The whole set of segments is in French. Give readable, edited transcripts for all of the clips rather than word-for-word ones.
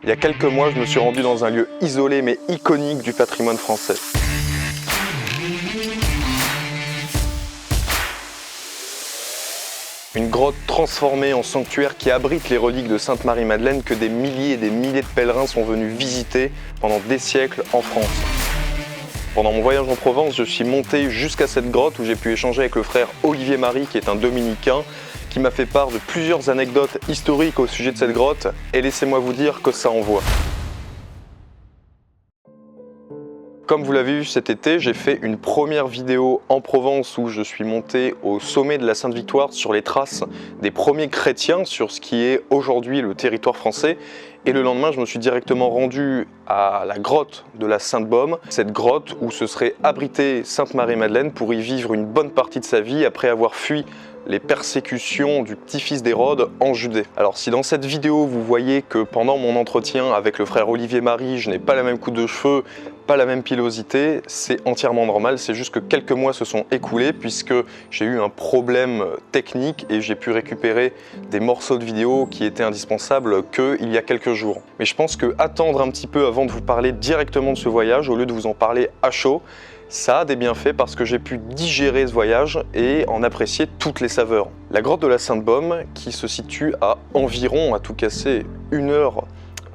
Il y a quelques mois, je me suis rendu dans un lieu isolé mais iconique du patrimoine français. Une grotte transformée en sanctuaire qui abrite les reliques de Sainte-Marie-Madeleine que des milliers et des milliers de pèlerins sont venus visiter pendant des siècles en France. Pendant mon voyage en Provence, je suis monté jusqu'à cette grotte où j'ai pu échanger avec le frère Olivier Marie, qui est un dominicain, qui m'a fait part de plusieurs anecdotes historiques au sujet de cette grotte, et laissez-moi vous dire que ça envoie. Comme vous l'avez vu cet été, j'ai fait une première vidéo en Provence où je suis monté au sommet de la Sainte-Victoire sur les traces des premiers chrétiens sur ce qui est aujourd'hui le territoire français. Et le lendemain, je me suis directement rendu à la grotte de la Sainte-Baume, cette grotte où se serait abritée Sainte-Marie-Madeleine pour y vivre une bonne partie de sa vie après avoir fui les persécutions du petit-fils d'Hérode en Judée. Alors si dans cette vidéo vous voyez que pendant mon entretien avec le frère Olivier Marie, je n'ai pas la même coupe de cheveux, pas la même pilosité, c'est entièrement normal, c'est juste que quelques mois se sont écoulés puisque j'ai eu un problème technique et j'ai pu récupérer des morceaux de vidéo qui étaient indispensables qu'il y a quelques jours. Mais je pense que attendre un petit peu avant de vous parler directement de ce voyage, au lieu de vous en parler à chaud, ça a des bienfaits parce que j'ai pu digérer ce voyage et en apprécier toutes les saveurs. La grotte de la Sainte-Baume, qui se situe à environ, à tout casser, 1 heure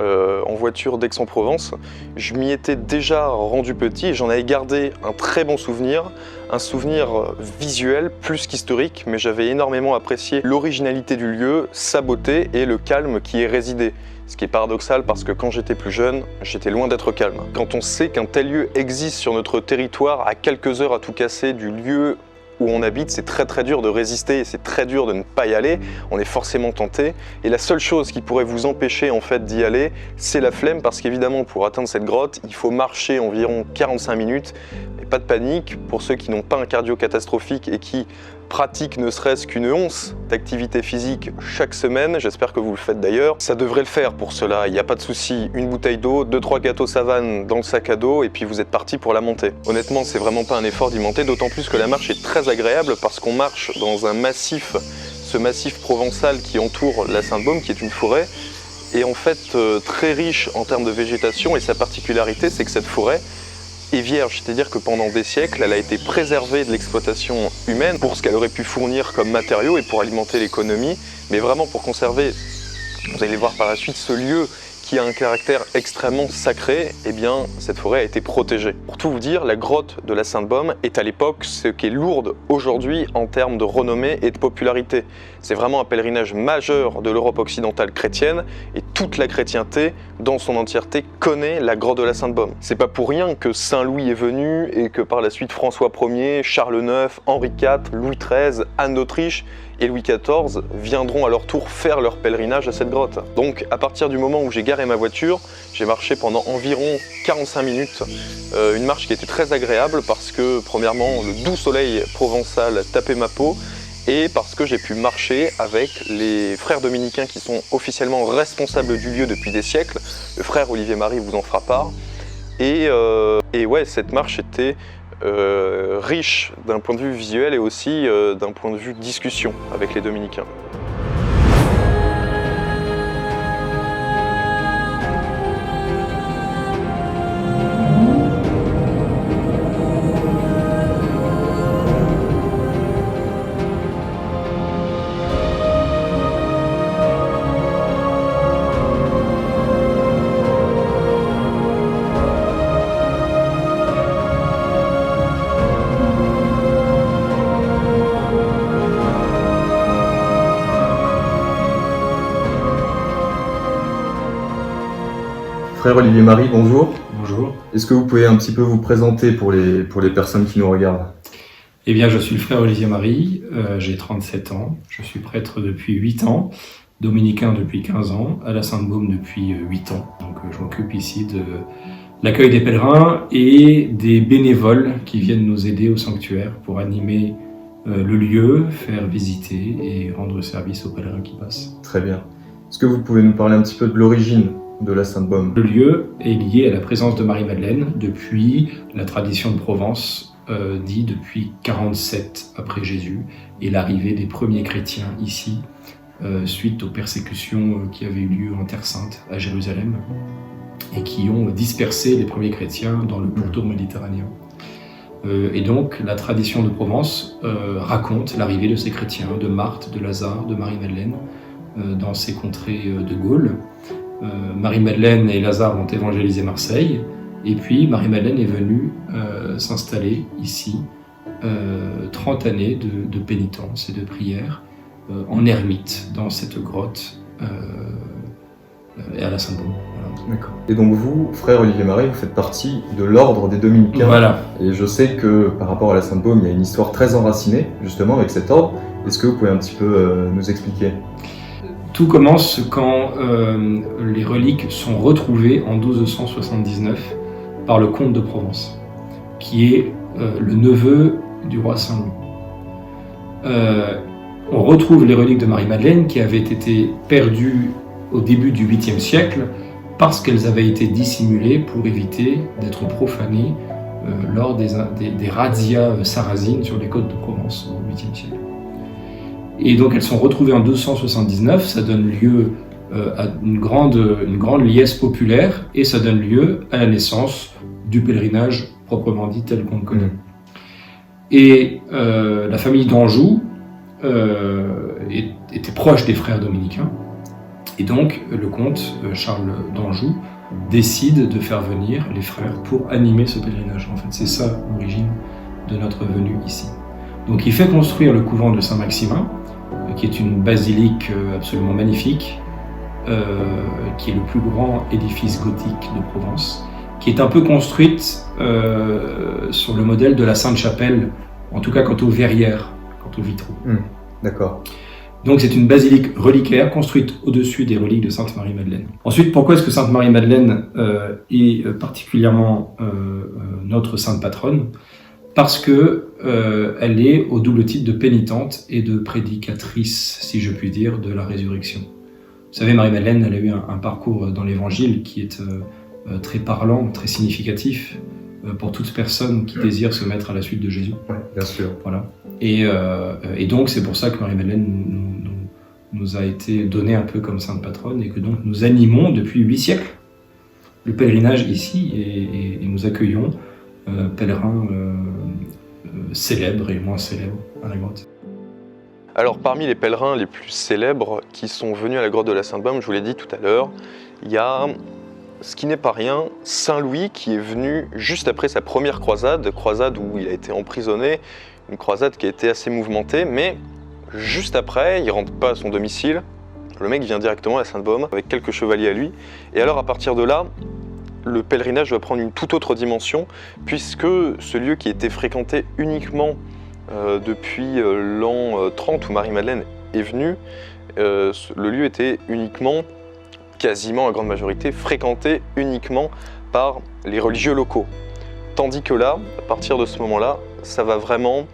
en voiture d'Aix-en-Provence, je m'y étais déjà rendu petit et j'en avais gardé un très bon souvenir, un souvenir visuel plus qu'historique, mais j'avais énormément apprécié l'originalité du lieu, sa beauté et le calme qui y résidait. Ce qui est paradoxal parce que quand j'étais plus jeune, j'étais loin d'être calme. Quand on sait qu'un tel lieu existe sur notre territoire à quelques heures à tout casser du lieu où on habite, c'est très dur de résister, c'est très dur de ne pas y aller, on est forcément tenté. Et la seule chose qui pourrait vous empêcher en fait d'y aller, c'est la flemme parce qu'évidemment pour atteindre cette grotte, il faut marcher environ 45 minutes. Et pas de panique, pour ceux qui n'ont pas un cardio catastrophique et qui pratiquent ne serait-ce qu'une once d'activité physique chaque semaine, j'espère que vous le faites d'ailleurs, ça devrait le faire pour cela, il n'y a pas de souci, une bouteille d'eau, 2-3 gâteaux Savane dans le sac à dos et puis vous êtes parti pour la montée. Honnêtement, c'est vraiment pas un effort d'y monter, d'autant plus que la marche est très agréable parce qu'on marche dans un massif, ce massif provençal qui entoure la Sainte-Baume, qui est une forêt, et en fait très riche en termes de végétation, et sa particularité c'est que cette forêt est vierge, c'est-à-dire que pendant des siècles, elle a été préservée de l'exploitation humaine pour ce qu'elle aurait pu fournir comme matériaux et pour alimenter l'économie, mais vraiment pour conserver, vous allez voir par la suite, ce lieu qui a un caractère extrêmement sacré, eh bien cette forêt a été protégée. Pour tout vous dire, la grotte de la Sainte-Baume est à l'époque ce qu'est Lourdes aujourd'hui en termes de renommée et de popularité. C'est vraiment un pèlerinage majeur de l'Europe occidentale chrétienne et toute la chrétienté dans son entièreté connaît la grotte de la Sainte-Baume. C'est pas pour rien que Saint-Louis est venu et que par la suite François Ier, Charles IX, Henri IV, Louis XIII, Anne d'Autriche et Louis XIV viendront à leur tour faire leur pèlerinage à cette grotte. Donc à partir du moment où j'ai garé ma voiture, j'ai marché pendant environ 45 minutes, une marche qui était très agréable parce que premièrement le doux soleil provençal tapait ma peau et parce que j'ai pu marcher avec les frères dominicains qui sont officiellement responsables du lieu depuis des siècles. Le frère Olivier Marie vous en fera part. Et ouais, cette marche était riche d'un point de vue visuel et aussi d'un point de vue discussion avec les dominicains. Frère Olivier Marie, bonjour. Bonjour. Est-ce que vous pouvez un petit peu vous présenter pour les personnes qui nous regardent? Eh bien, je suis le frère Olivier Marie, j'ai 37 ans, je suis prêtre depuis 8 ans, dominicain depuis 15 ans, à la Sainte-Baume depuis 8 ans. Donc je m'occupe ici de l'accueil des pèlerins et des bénévoles qui viennent nous aider au sanctuaire pour animer le lieu, faire visiter et rendre service aux pèlerins qui passent. Très bien. Est-ce que vous pouvez nous parler un petit peu de l'origine de la Sainte-Baume? Le lieu est lié à la présence de Marie-Madeleine depuis la tradition de Provence, dit depuis 47 après Jésus, et l'arrivée des premiers chrétiens ici suite aux persécutions qui avaient eu lieu en Terre Sainte, à Jérusalem, et qui ont dispersé les premiers chrétiens dans le pourtour méditerranéen. Et donc la tradition de Provence raconte l'arrivée de ces chrétiens, de Marthe, de Lazare, de Marie-Madeleine, dans ces contrées de Gaule. Marie-Madeleine et Lazare ont évangélisé Marseille, et puis Marie-Madeleine est venue s'installer ici, 30 années de pénitence et de prière, en ermite, dans cette grotte, et à la Sainte-Baume. Voilà. D'accord. Et donc vous, frère Olivier Marie, vous faites partie de l'ordre des Dominicains. Voilà. Et je sais que par rapport à la Sainte-Baume, il y a une histoire très enracinée, justement, avec cet ordre. Est-ce que vous pouvez un petit peu nous expliquer ? Tout commence quand les reliques sont retrouvées en 1279 par le comte de Provence, qui est le neveu du roi Saint-Louis. On retrouve les reliques de Marie-Madeleine qui avaient été perdues au début du 8e siècle parce qu'elles avaient été dissimulées pour éviter d'être profanées lors des razzias sarrasines sur les côtes de Provence au 8e siècle. Et donc elles sont retrouvées en 1279, ça donne lieu à une grande liesse populaire et ça donne lieu à la naissance du pèlerinage proprement dit tel qu'on le connaît. Et la famille d'Anjou était proche des frères dominicains, et donc le comte Charles d'Anjou décide de faire venir les frères pour animer ce pèlerinage. En fait, c'est ça l'origine de notre venue ici. Donc il fait construire le couvent de Saint-Maximin, qui est une basilique absolument magnifique, qui est le plus grand édifice gothique de Provence, qui est un peu construite sur le modèle de la Sainte-Chapelle, en tout cas quant aux verrières, quant aux vitraux. D'accord. Donc c'est une basilique reliquaire construite au-dessus des reliques de Sainte Marie-Madeleine. Ensuite, pourquoi est-ce que Sainte Marie-Madeleine est particulièrement notre sainte patronne ? Parce que elle est au double titre de pénitente et de prédicatrice, si je puis dire, de la résurrection. Vous savez, Marie-Madeleine, elle a eu un parcours dans l'Évangile qui est très parlant, très significatif pour toute personne qui désire se mettre à la suite de Jésus. Oui, bien sûr. Voilà. Et donc c'est pour ça que Marie-Madeleine nous a été donnée un peu comme sainte patronne et que donc nous animons depuis 8 siècles le pèlerinage ici et nous accueillons pèlerins célèbres et moins célèbres à la grotte. Alors parmi les pèlerins les plus célèbres qui sont venus à la grotte de la Sainte-Baume, je vous l'ai dit tout à l'heure, il y a, ce qui n'est pas rien, Saint Louis qui est venu juste après sa première croisade où il a été emprisonné, une croisade qui a été assez mouvementée, mais juste après, il ne rentre pas à son domicile, le mec vient directement à la Sainte-Baume avec quelques chevaliers à lui, et alors à partir de là, le pèlerinage va prendre une toute autre dimension, puisque ce lieu qui était fréquenté uniquement depuis l'an 30 où Marie-Madeleine est venue, le lieu était uniquement, quasiment à grande majorité, fréquenté uniquement par les religieux locaux. Tandis que là, à partir de ce moment-là, ça va vraiment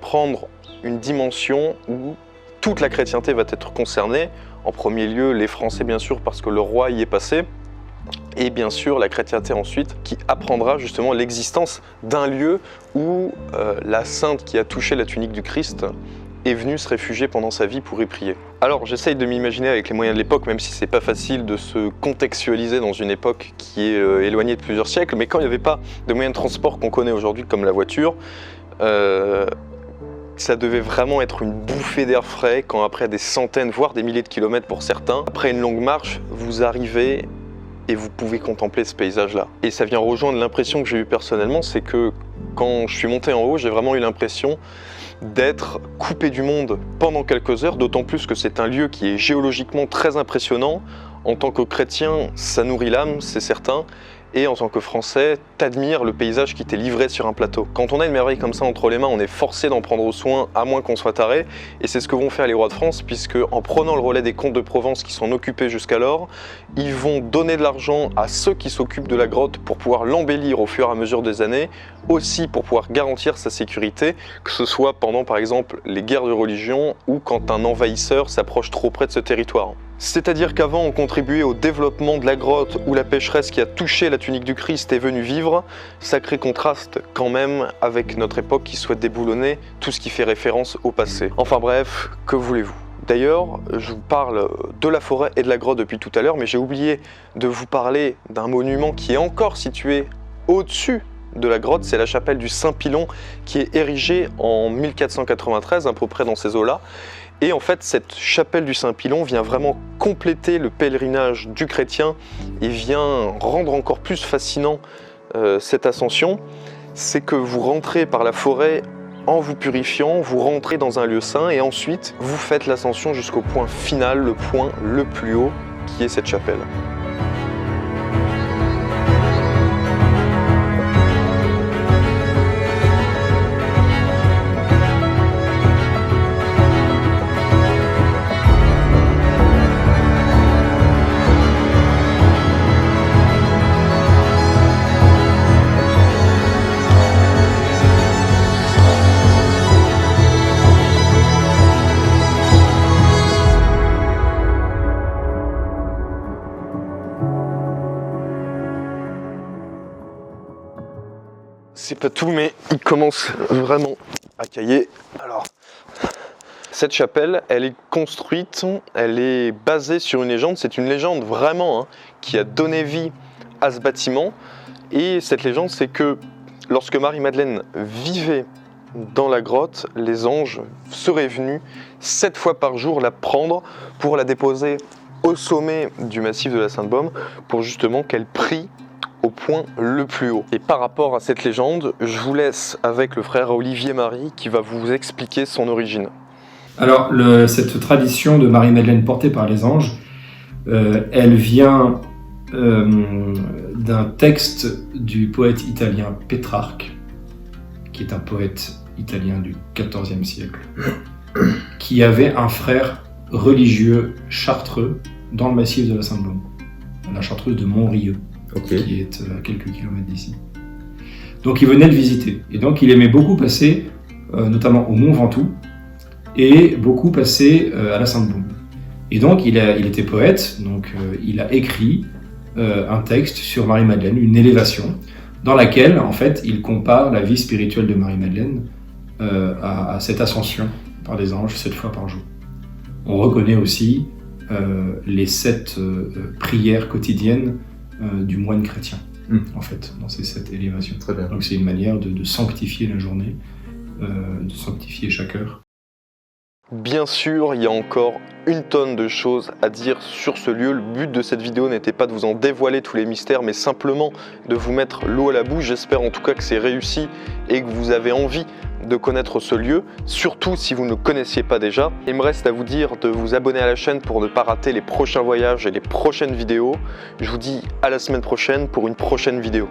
prendre une dimension où toute la chrétienté va être concernée. En premier lieu, les Français bien sûr, parce que le roi y est passé, et bien sûr la chrétienté ensuite, qui apprendra justement l'existence d'un lieu où la sainte qui a touché la tunique du Christ est venue se réfugier pendant sa vie pour y prier. Alors j'essaye de m'imaginer avec les moyens de l'époque, même si c'est pas facile de se contextualiser dans une époque qui est éloignée de plusieurs siècles, mais quand il n'y avait pas de moyens de transport qu'on connaît aujourd'hui comme la voiture, ça devait vraiment être une bouffée d'air frais quand après des centaines, voire des milliers de kilomètres pour certains, après une longue marche, vous arrivez et vous pouvez contempler ce paysage-là. Et ça vient rejoindre l'impression que j'ai eue personnellement, c'est que quand je suis monté en haut, j'ai vraiment eu l'impression d'être coupé du monde pendant quelques heures, d'autant plus que c'est un lieu qui est géologiquement très impressionnant. En tant que chrétien, ça nourrit l'âme, c'est certain. Et en tant que Français, t'admires le paysage qui t'est livré sur un plateau. Quand on a une merveille comme ça entre les mains, on est forcé d'en prendre soin, à moins qu'on soit taré. Et c'est ce que vont faire les rois de France, puisque en prenant le relais des comtes de Provence qui s'en occupaient jusqu'alors, ils vont donner de l'argent à ceux qui s'occupent de la grotte pour pouvoir l'embellir au fur et à mesure des années, aussi pour pouvoir garantir sa sécurité, que ce soit pendant par exemple les guerres de religion ou quand un envahisseur s'approche trop près de ce territoire. C'est-à-dire qu'avant on contribuait au développement de la grotte où la pécheresse qui a touché la tunique du Christ est venue vivre, sacré contraste quand même avec notre époque qui souhaite déboulonner tout ce qui fait référence au passé. Enfin bref, que voulez-vous ? D'ailleurs, je vous parle de la forêt et de la grotte depuis tout à l'heure, mais j'ai oublié de vous parler d'un monument qui est encore situé au-dessus de la grotte, c'est la chapelle du Saint-Pilon qui est érigée en 1493, à peu près dans ces eaux-là. Et en fait, cette chapelle du Saint-Pilon vient vraiment compléter le pèlerinage du chrétien et vient rendre encore plus fascinant cette ascension. C'est que vous rentrez par la forêt en vous purifiant, vous rentrez dans un lieu saint et ensuite vous faites l'ascension jusqu'au point final, le point le plus haut qui est cette chapelle. C'est pas tout, mais il commence vraiment à cailler. Alors, cette chapelle, elle est construite, elle est basée sur une légende. C'est une légende vraiment qui a donné vie à ce bâtiment. Et cette légende, c'est que lorsque Marie-Madeleine vivait dans la grotte, les anges seraient venus 7 fois par jour la prendre pour la déposer au sommet du massif de la Sainte-Baume pour justement qu'elle prie au point le plus haut. Et par rapport à cette légende, je vous laisse avec le frère Olivier Marie qui va vous expliquer son origine. Alors, cette tradition de Marie-Madeleine portée par les anges, elle vient d'un texte du poète italien Pétrarque, qui est un poète italien du XIVe siècle, qui avait un frère religieux chartreux dans le massif de la Sainte-Baume, la chartreuse de Montrieux. Qui est à quelques kilomètres d'ici. Donc il venait le visiter. Et donc il aimait beaucoup passer, notamment au Mont Ventoux, et beaucoup passer à la Sainte-Baume. Et donc il était poète, donc il a écrit un texte sur Marie-Madeleine, une élévation, dans laquelle en fait il compare la vie spirituelle de Marie-Madeleine à cette ascension par les anges 7 fois par jour. On reconnaît aussi les 7 prières quotidiennes du moine chrétien, en fait, dans ces 7 élévations. Très bien. Donc c'est une manière de sanctifier la journée, de sanctifier chaque heure. Bien sûr, il y a encore une tonne de choses à dire sur ce lieu. Le but de cette vidéo n'était pas de vous en dévoiler tous les mystères, mais simplement de vous mettre l'eau à la bouche. J'espère en tout cas que c'est réussi et que vous avez envie de connaître ce lieu, surtout si vous ne le connaissiez pas déjà. Il me reste à vous dire de vous abonner à la chaîne pour ne pas rater les prochains voyages et les prochaines vidéos. Je vous dis à la semaine prochaine pour une prochaine vidéo.